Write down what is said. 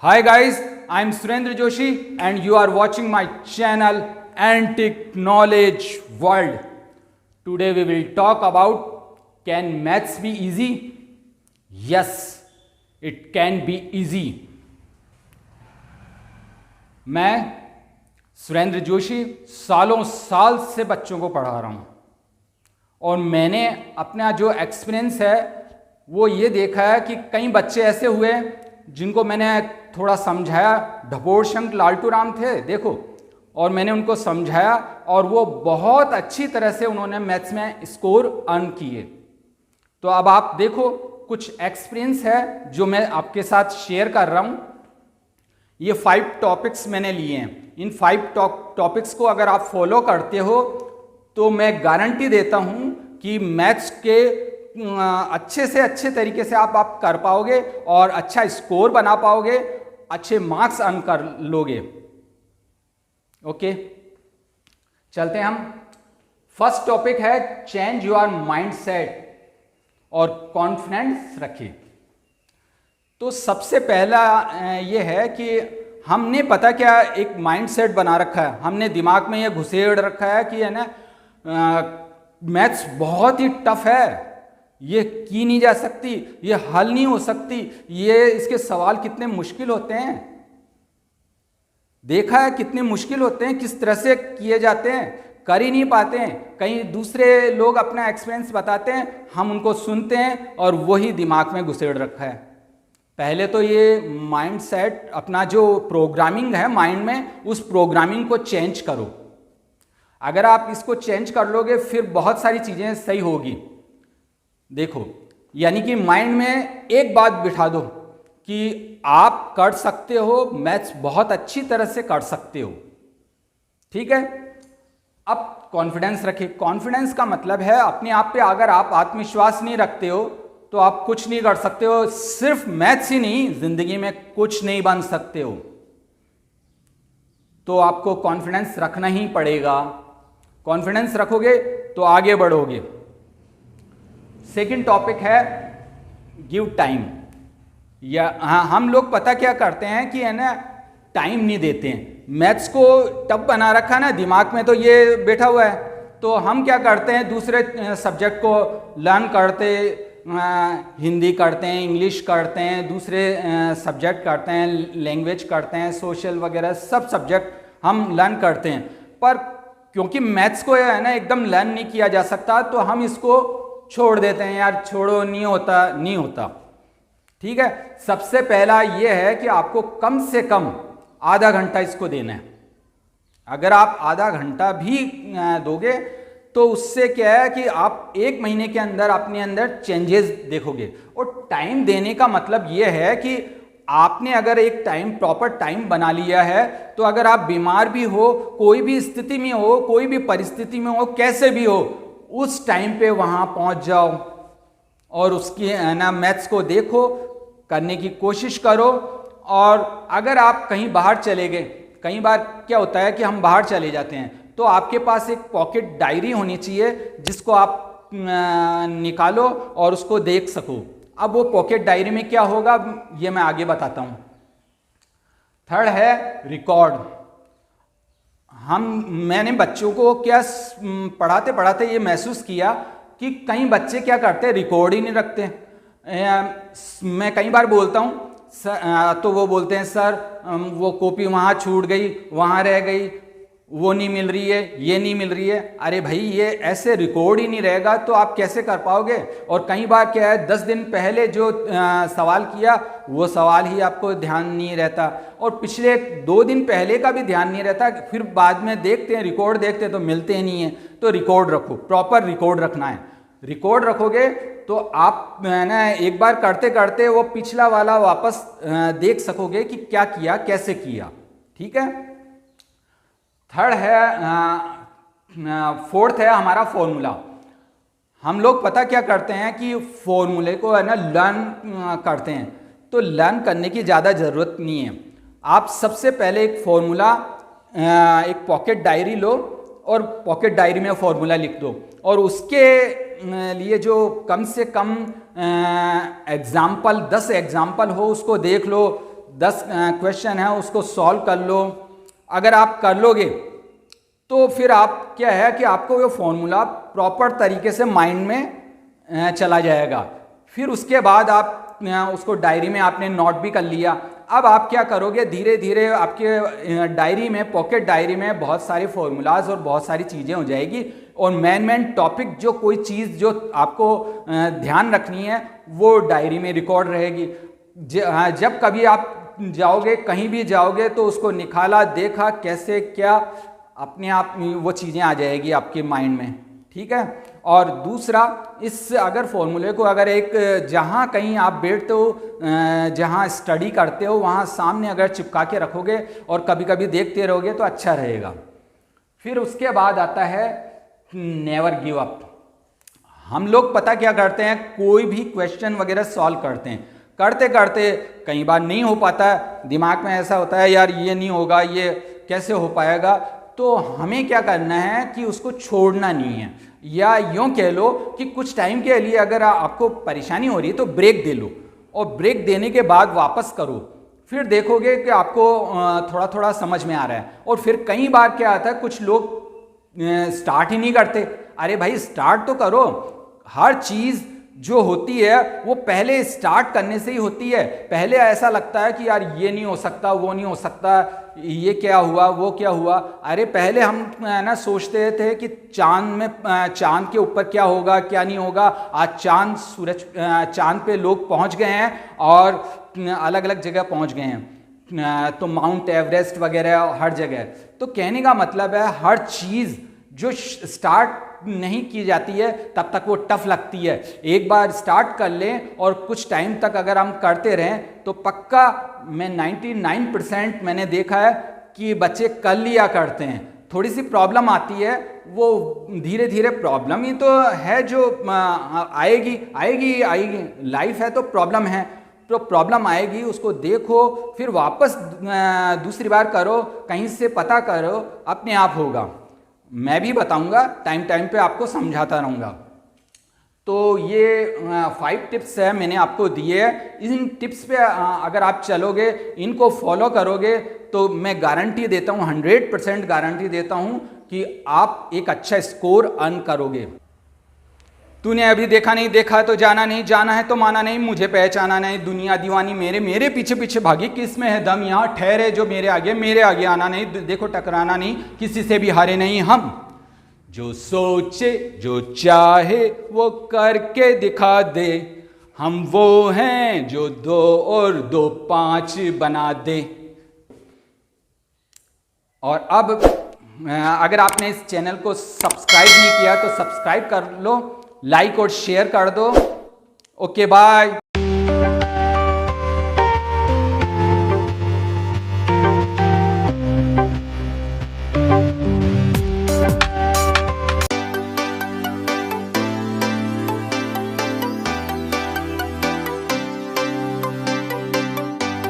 Hi guys, I am Surendra Joshi and you are watching my channel Antique Knowledge World. Today we will talk about, can maths be easy? Yes, it can be easy. मैं सुरेंद्र जोशी सालों साल से बच्चों को पढ़ा रहा हूँ और मैंने अपना जो एक्सपीरियंस है वो ये देखा है कि कई बच्चे ऐसे हुए जिनको मैंने थोड़ा समझाया। ढपोर शंख लालटू राम थे देखो, और मैंने उनको समझाया और वो बहुत अच्छी तरह से उन्होंने मैथ्स में स्कोर अर्न किए। तो अब आप देखो, कुछ एक्सपीरियंस है जो मैं आपके साथ शेयर कर रहा हूँ। ये 5 टॉपिक्स मैंने लिए हैं। इन 5 टॉपिक्स को अगर आप फॉलो करते हो तो मैं गारंटी देता हूँ कि मैथ्स के अच्छे से अच्छे तरीके से आप कर पाओगे और अच्छा स्कोर बना पाओगे, अच्छे मार्क्स अर्न कर लोगे। ओके, चलते हैं हम। फर्स्ट टॉपिक है चेंज योर माइंडसेट और कॉन्फिडेंस रखिए। तो सबसे पहला ये है कि हमने पता क्या एक माइंडसेट बना रखा है, हमने दिमाग में ये घुसेड़ रखा है कि है ना मैथ्स बहुत ही टफ है, ये की नहीं जा सकती, ये हल नहीं हो सकती, ये इसके सवाल कितने मुश्किल होते हैं। देखा है कितने मुश्किल होते हैं, किस तरह से किए जाते हैं, कर ही नहीं पाते हैं। कहीं दूसरे लोग अपना एक्सपीरियंस बताते हैं, हम उनको सुनते हैं और वही दिमाग में घुसेड़ रखा है। पहले तो ये माइंड सेट, अपना जो प्रोग्रामिंग है माइंड में, उस प्रोग्रामिंग को चेंज करो। अगर आप इसको चेंज कर लोगे फिर बहुत सारी चीज़ें सही होगी। देखो, यानी कि माइंड में एक बात बिठा दो कि आप कर सकते हो, मैथ्स बहुत अच्छी तरह से कर सकते हो। ठीक है, अब कॉन्फिडेंस रखिए। कॉन्फिडेंस का मतलब है अपने आप पे अगर आप आत्मविश्वास नहीं रखते हो तो आप कुछ नहीं कर सकते हो। सिर्फ मैथ्स ही नहीं, जिंदगी में कुछ नहीं बन सकते हो। तो आपको कॉन्फिडेंस रखना ही पड़ेगा। कॉन्फिडेंस रखोगे तो आगे बढ़ोगे। सेकंड टॉपिक है गिव टाइम। या हाँ, हम लोग पता क्या करते हैं कि है ना टाइम नहीं देते हैं। मैथ्स को टफ बना रखा ना दिमाग में, तो ये बैठा हुआ है। तो हम क्या करते हैं, दूसरे सब्जेक्ट को लर्न करते, हिंदी करते हैं, इंग्लिश करते हैं, दूसरे सब्जेक्ट करते हैं, लैंग्वेज करते हैं, सोशल वगैरह सब सब्जेक्ट हम लर्न करते हैं। पर क्योंकि मैथ्स को है ना एकदम लर्न नहीं किया जा सकता, तो हम इसको छोड़ देते हैं, यार छोड़ो, नहीं होता नहीं होता। ठीक है, सबसे पहला ये है कि आपको कम से कम आधा घंटा इसको देना है। अगर आप आधा घंटा भी दोगे तो उससे क्या है कि आप 1 महीने के अंदर अपने अंदर चेंजेस देखोगे। और टाइम देने का मतलब ये है कि आपने अगर एक टाइम, प्रॉपर टाइम बना लिया है, तो अगर आप बीमार भी हो, कोई भी स्थिति में हो, कोई भी परिस्थिति में हो, कैसे भी हो, उस टाइम पे वहां पहुंच जाओ और उसकी ना मैथ्स को देखो, करने की कोशिश करो। और अगर आप कहीं बाहर चले गए, कई बार क्या होता है कि हम बाहर चले जाते हैं, तो आपके पास एक पॉकेट डायरी होनी चाहिए जिसको आप निकालो और उसको देख सको। अब वो पॉकेट डायरी में क्या होगा ये मैं आगे बताता हूं। थर्ड है रिकॉर्ड। मैंने बच्चों को क्या पढ़ाते पढ़ाते ये महसूस किया कि कई बच्चे क्या करते हैं, रिकॉर्ड ही नहीं रखते। मैं कई बार बोलता हूँ तो वो बोलते हैं सर वो कॉपी वहाँ छूट गई, वहाँ रह गई, वो नहीं मिल रही है, ये नहीं मिल रही है। अरे भाई, ये ऐसे रिकॉर्ड ही नहीं रहेगा तो आप कैसे कर पाओगे। और कई बार क्या है, 10 दिन पहले जो सवाल किया वो सवाल ही आपको ध्यान नहीं रहता, और पिछले 2 दिन पहले का भी ध्यान नहीं रहता। फिर बाद में देखते हैं, रिकॉर्ड देखते हैं तो मिलते ही नहीं है। तो रिकॉर्ड रखो, प्रॉपर रिकॉर्ड रखना है। रिकॉर्ड रखोगे तो आप ना एक बार करते करते वो पिछला वाला वापस देख सकोगे कि क्या किया, कैसे किया। ठीक है, थर्ड है, फोर्थ है हमारा फॉर्मूला। हम लोग पता क्या करते हैं कि फॉर्मूले को है ना लर्न करते हैं, तो लर्न करने की ज़्यादा ज़रूरत नहीं है। आप सबसे पहले एक फॉर्मूला, एक पॉकेट डायरी लो और पॉकेट डायरी में फॉर्मूला लिख दो, और उसके लिए जो कम से कम एग्जाम्पल 10 एग्जाम्पल हो उसको देख लो, 10 क्वेश्चन है उसको सॉल्व कर लो। अगर आप कर लोगे तो फिर आप क्या है कि आपको वो फॉर्मूला प्रॉपर तरीके से माइंड में चला जाएगा। फिर उसके बाद आप उसको डायरी में आपने नोट भी कर लिया। अब आप क्या करोगे, धीरे धीरे आपके डायरी में, पॉकेट डायरी में बहुत सारे फॉर्मूलाज और बहुत सारी चीज़ें हो जाएगी और मेन टॉपिक जो कोई चीज़ जो आपको ध्यान रखनी है वो डायरी में रिकॉर्ड रहेगी। जब कभी आप जाओगे, कहीं भी जाओगे तो उसको निकाला, देखा कैसे क्या, अपने आप वो चीज़ें आ जाएगी आपके माइंड में, ठीक है। और दूसरा, इस अगर फॉर्मूले को अगर एक जहाँ कहीं आप बैठते हो, जहाँ स्टडी करते हो वहाँ सामने अगर चिपका के रखोगे और कभी कभी देखते रहोगे तो अच्छा रहेगा। फिर उसके बाद आता है नेवर गिव अप। हम लोग पता क्या करते हैं, कोई भी क्वेश्चन वगैरह सॉल्व करते हैं, करते करते कई बार नहीं हो पाता, दिमाग में ऐसा होता है यार ये नहीं होगा, ये कैसे हो पाएगा। तो हमें क्या करना है कि उसको छोड़ना नहीं है, या यूँ कह लो कि कुछ टाइम के लिए अगर आपको परेशानी हो रही है तो ब्रेक दे लो और ब्रेक देने के बाद वापस करो। फिर देखोगे कि आपको थोड़ा थोड़ा समझ में आ रहा है। और फिर कई बार क्या आता है, कुछ लोग स्टार्ट ही नहीं करते। अरे भाई स्टार्ट तो करो। हर चीज़ जो होती है वो पहले स्टार्ट करने से ही होती है। पहले ऐसा लगता है कि यार ये नहीं हो सकता, वो नहीं हो सकता, ये क्या हुआ, वो क्या हुआ। अरे पहले हम ना सोचते थे कि चांद के ऊपर क्या होगा, क्या नहीं होगा। आज चांद पे लोग पहुंच गए हैं और अलग अलग जगह पहुंच गए हैं, तो माउंट एवरेस्ट वगैरह हर जगह। तो कहने का मतलब है हर चीज़ जो स्टार्ट नहीं की जाती है तब तक वो टफ लगती है। एक बार स्टार्ट कर लें और कुछ टाइम तक अगर हम करते रहें तो पक्का, मैं 99% मैंने देखा है कि बच्चे कर लिया करते हैं। थोड़ी सी प्रॉब्लम आती है, वो धीरे धीरे प्रॉब्लम ही तो है जो आएगी आएगी आएगी। लाइफ है तो प्रॉब्लम है, तो प्रॉब्लम आएगी, उसको देखो, फिर वापस दूसरी बार करो, कहीं से पता करो, अपने आप होगा। मैं भी बताऊंगा, टाइम टाइम पे आपको समझाता रहूँगा। तो ये 5 टिप्स है मैंने आपको दिए हैं। इन टिप्स पे अगर आप चलोगे, इनको फॉलो करोगे तो मैं गारंटी देता हूँ, 100% गारंटी देता हूँ कि आप एक अच्छा स्कोर अर्न करोगे। तूने अभी देखा नहीं, देखा तो जाना नहीं, जाना है तो माना नहीं, मुझे पहचाना नहीं, दुनिया दीवानी मेरे पीछे पीछे भागी, किस में है दम, यहाँ ठहरे जो मेरे आगे आना नहीं, देखो टकराना नहीं, किसी से भी हारे नहीं हम। जो सोचे जो चाहे वो करके दिखा दे, हम वो हैं जो 2 और 2 5 बना दे। और अब अगर आपने इस चैनल को सब्सक्राइब नहीं किया तो सब्सक्राइब कर लो, लाइक और शेयर कर दो। Okay bye.